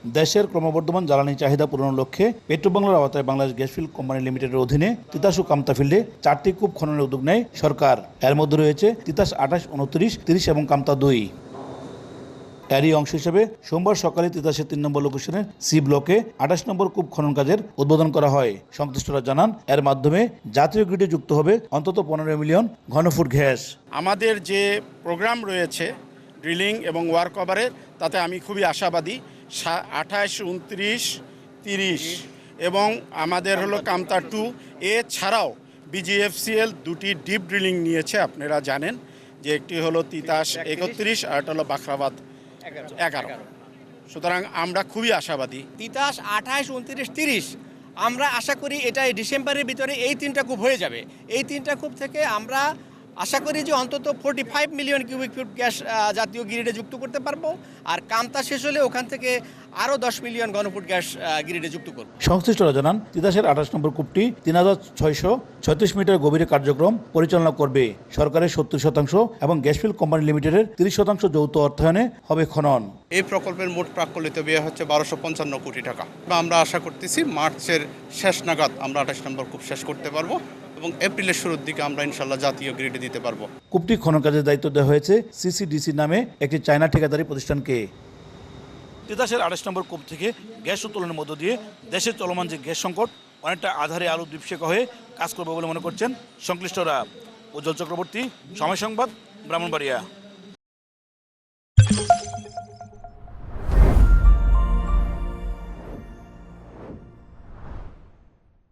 দেশের ক্রমবর্ধমান জ্বালানি চাহিদা পূরণের লক্ষ্যে পেট্রোবাংলার আওতায় বাংলাদেশ গ্যাস ফিল্ড কোম্পানি লিমিটেডের অধীনে তিতাস ও কামতা ফিল্ডে 4টি কূপ খননের উদ্যোগ নেয় সরকার। এর মধ্যে রয়েছে তিতাস 28, 29, 30 এবং কামতা 2। এরই অংশ হিসেবে সোমবার সকালে তিতাসের 3 নম্বর লোকেশনের সি ব্লকে 28 নম্বর কূপ খনন কাজের উদ্বোধন করা হয়। সংশ্লিষ্টরা জানান, এর মাধ্যমে জাতীয় গ্রিডে যুক্ত হবে অন্তত 15 মিলিয়ন ঘনফুট গ্যাস। আমাদের যে প্রোগ্রাম রয়েছে ড্রিলিং এবং ওয়ার্ক ওভারের, তাতে আমি খুবই আশাবাদী। 28, 29, 30 এবং আমাদের হলো কামতা 2 এছাড়াও বিজিএফসিএল 2টি ডিপ ড্রিলিং নিয়েছে। আপনারা জানেন যে একটি হলো তিতাস 31 আর একটা হলো বাখরাবাদ 11। সুতরাং আমরা খুবই আশাবাদী। তিতাস 28, 29, 30 আমরা আশা করি এটা ডিসেম্বরের ভিতরে এই 3টা কূপ হয়ে যাবে। এই 3টা কূপ থেকে আমরা আশা করি যে অন্তত 45 মিলিয়ন কিউবিক ফুট গ্যাস জাতীয় গ্রিডে যুক্ত করতে পারবো। আর কামতা শেষ হলে ওখান থেকে আরও 10 মিলিয়ন ঘনফুট গ্যাস গ্রিডে যুক্ত করব। সংশ্লিষ্টরা জানান, তিতাসের 28 নম্বর কূপটি 3636 মিটার গভীরে কার্যক্রম পরিচালনা করবে। সরকারের 70% এবং গ্যাস ফিল্ড কোম্পানি লিমিটেডের 30% যৌথ অর্থায়নে হবে খনন। এই প্রকল্পের মোট প্রাক্কলিত ব্যয় হচ্ছে 1255 কোটি টাকা। আমরা আশা করতেছি মার্চের শেষ নাগাদ আমরা 28 নম্বর কূপ শেষ করতে পারবো এবং এপ্রিলের শুরুর দিকে আমরা ইনশাল্লাহ জাতীয় গ্রিডে দিতে পারবো। কূপটি খনন কাজের দায়িত্ব দেওয়া হয়েছে সিসিডিসি নামে একটি চায়না ঠিকাদারি প্রতিষ্ঠানকে। তিতাসের 28 নম্বর কূপ থেকে গ্যাস উত্তোলনের মধ্য দিয়ে দেশের চলমান যে গ্যাস সংকট অনেকটা আধারে আলো দীপশিখা হয়ে কাজ করবে বলে মনে করছেন সংশ্লিষ্টরা। উজ্জ্বল চক্রবর্তী, সময় সংবাদ, ব্রাহ্মণবাড়িয়া।